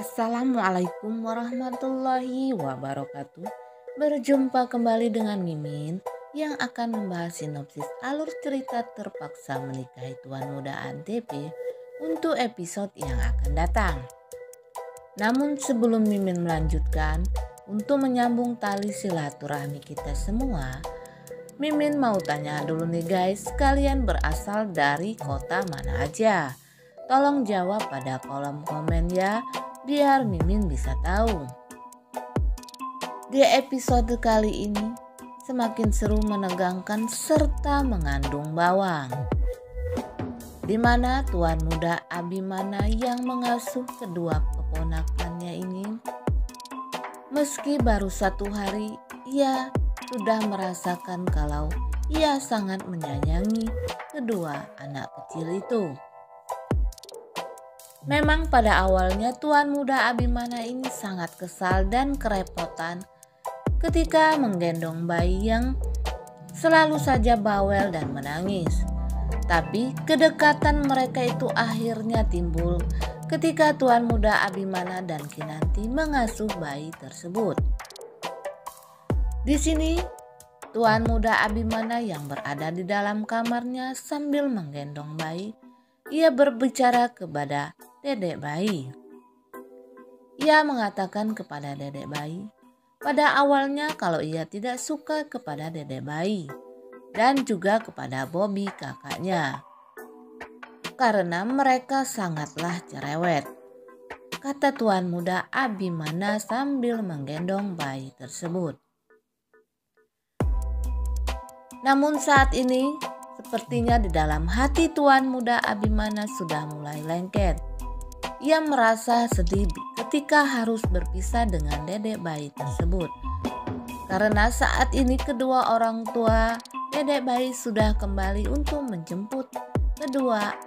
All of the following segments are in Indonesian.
Assalamualaikum warahmatullahi wabarakatuh. Berjumpa kembali dengan Mimin yang akan membahas sinopsis alur cerita Terpaksa Menikahi Tuan Muda Antv untuk episode yang akan datang. Namun sebelum Mimin melanjutkan, untuk menyambung tali silaturahmi kita semua, Mimin mau tanya dulu nih guys, kalian berasal dari kota mana aja? Tolong jawab pada kolom komen ya, biar Mimin bisa tahu. Di episode kali ini semakin seru, menegangkan, serta mengandung bawang. Di mana Tuan Muda Abimana yang mengasuh kedua keponakannya ini, meski baru 1 hari, ia sudah merasakan kalau ia sangat menyayangi kedua anak kecil itu. Memang pada awalnya Tuan Muda Abimana ini sangat kesal dan kerepotan ketika menggendong bayi yang selalu saja bawel dan menangis. Tapi kedekatan mereka itu akhirnya timbul ketika Tuan Muda Abimana dan Kinanti mengasuh bayi tersebut. Di sini Tuan Muda Abimana yang berada di dalam kamarnya sambil menggendong bayi, ia berbicara kepada dedek bayi. Ia mengatakan kepada dedek bayi pada awalnya kalau ia tidak suka kepada dedek bayi dan juga kepada Bobby kakaknya, karena mereka sangatlah cerewet, kata Tuan Muda Abimana sambil menggendong bayi tersebut. Namun saat ini sepertinya di dalam hati Tuan Muda Abimana sudah mulai lengket. Ia merasa sedih ketika harus berpisah dengan dedek bayi tersebut. Karena saat ini kedua orang tua dedek bayi sudah kembali untuk menjemput kedua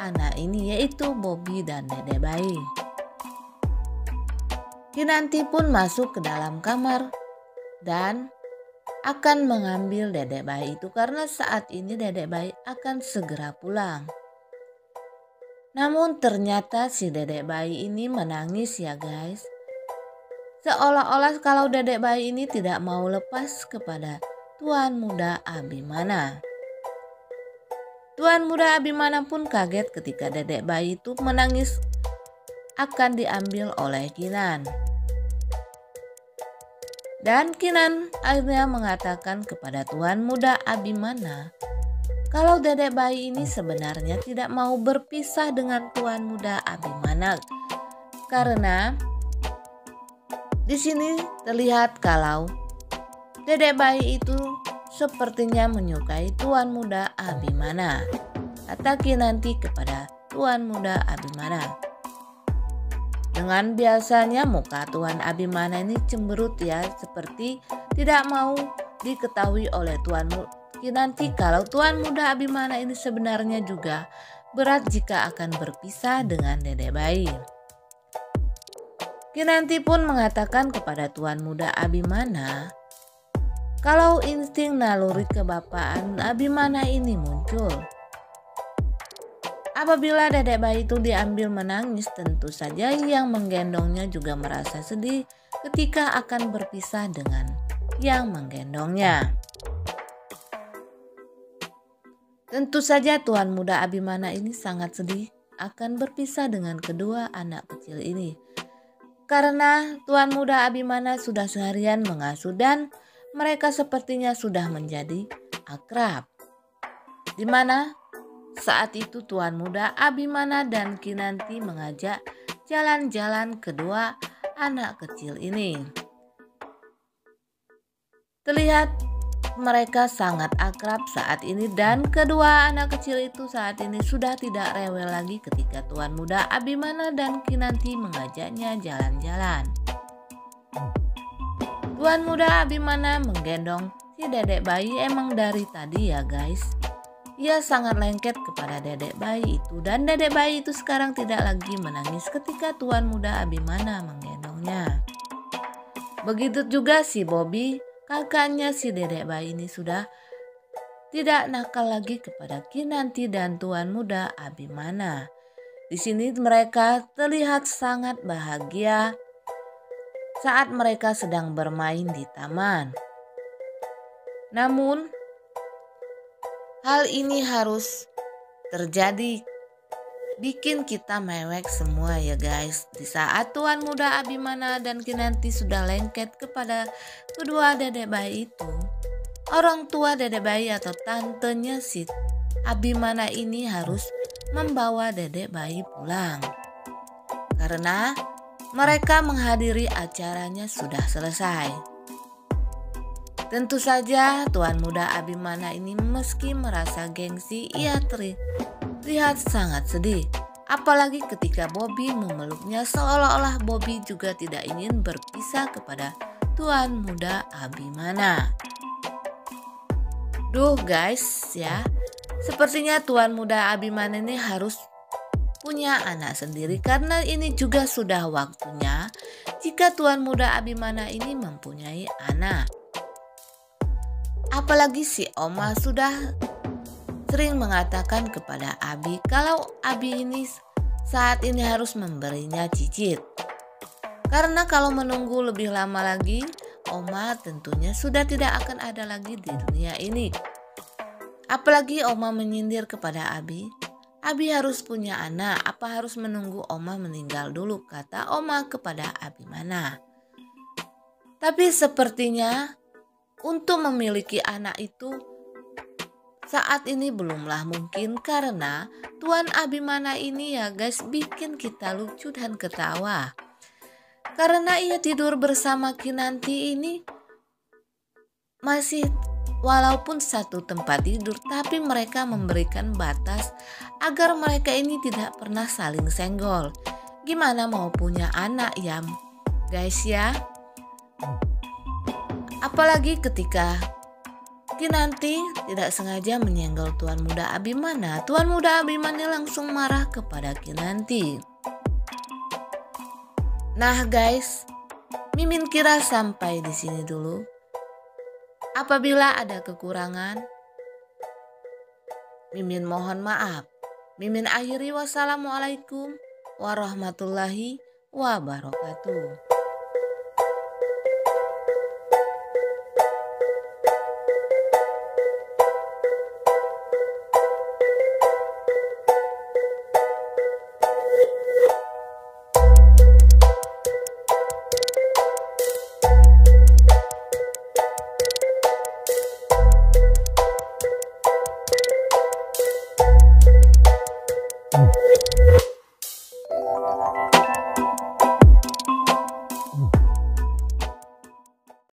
anak ini, yaitu Bobby dan dedek bayi. Kinanti pun masuk ke dalam kamar dan akan mengambil dedek bayi itu karena saat ini dedek bayi akan segera pulang. Namun ternyata si dedek bayi ini menangis ya guys. Seolah-olah kalau dedek bayi ini tidak mau lepas kepada Tuan Muda Abimana. Tuan Muda Abimana pun kaget ketika dedek bayi itu menangis akan diambil oleh Kinan. Dan Kinan akhirnya mengatakan kepada Tuan Muda Abimana kalau dedek bayi ini sebenarnya tidak mau berpisah dengan Tuan Muda Abimana, karena di sini terlihat kalau dedek bayi itu sepertinya menyukai Tuan Muda Abimana, kata Kinanti kepada Tuan Muda Abimana. Dengan biasanya muka Tuan Abimana ini cemberut ya, seperti tidak mau diketahui oleh Tuan Kinanti kalau Tuan Muda Abimana ini sebenarnya juga berat jika akan berpisah dengan dedek bayi. Kinanti pun mengatakan kepada Tuan Muda Abimana kalau insting naluri kebapaan Abimana ini muncul. Apabila dedek bayi itu diambil menangis, tentu saja yang menggendongnya juga merasa sedih ketika akan berpisah dengan yang menggendongnya. Tentu saja Tuan Muda Abimana ini sangat sedih akan berpisah dengan kedua anak kecil ini. Karena Tuan Muda Abimana sudah seharian mengasuh dan mereka sepertinya sudah menjadi akrab. Di mana saat itu Tuan Muda Abimana dan Kinanti mengajak jalan-jalan kedua anak kecil ini. Terlihat mereka sangat akrab saat ini dan kedua anak kecil itu saat ini sudah tidak rewel lagi ketika Tuan Muda Abimana dan Kinanti mengajaknya jalan-jalan. Tuan Muda Abimana menggendong si dedek bayi emang dari tadi ya guys. Ia sangat lengket kepada dedek bayi itu dan dedek bayi itu sekarang tidak lagi menangis ketika Tuan Muda Abimana menggendongnya. Begitu juga si Bobby, kakaknya si dedek bayi ini sudah tidak nakal lagi kepada Kinanti dan Tuan Muda Abimana. Di sini mereka terlihat sangat bahagia saat mereka sedang bermain di taman. Namun, hal ini harus terjadi bikin kita mewek semua ya guys. Di saat Tuan Muda Abimana dan Kinanti sudah lengket kepada kedua dedek bayi itu, orang tua dedek bayi atau tantenya si Abimana ini harus membawa dedek bayi pulang. Karena mereka menghadiri acaranya sudah selesai. Tentu saja Tuan Muda Abimana ini meski merasa gengsi, ia terlihat sangat sedih. Apalagi ketika Bobby memeluknya seolah-olah Bobby juga tidak ingin berpisah kepada Tuan Muda Abimana. Duh guys ya, sepertinya Tuan Muda Abimana ini harus punya anak sendiri karena ini juga sudah waktunya jika Tuan Muda Abimana ini mempunyai anak. Apalagi si Oma sudah sering mengatakan kepada Abi kalau Abi ini saat ini harus memberinya cicit. Karena kalau menunggu lebih lama lagi, Oma tentunya sudah tidak akan ada lagi di dunia ini. Apalagi Oma menyindir kepada Abi, Abi harus punya anak, apa harus menunggu Oma meninggal dulu, kata Oma kepada Abimana. Tapi sepertinya untuk memiliki anak itu saat ini belumlah mungkin karena Tuan Abimana ini ya guys bikin kita lucu dan ketawa. Karena ia tidur bersama Kinanti ini masih walaupun satu tempat tidur, tapi mereka memberikan batas agar mereka ini tidak pernah saling senggol. Gimana mau punya anak ya guys ya? Apalagi ketika Kinanti tidak sengaja menyenggol Tuan Muda Abimana, Tuan Muda Abimana langsung marah kepada Kinanti. Nah guys, Mimin kira sampai di sini dulu. Apabila ada kekurangan, Mimin mohon maaf. Mimin akhiri, wassalamualaikum warahmatullahi wabarakatuh.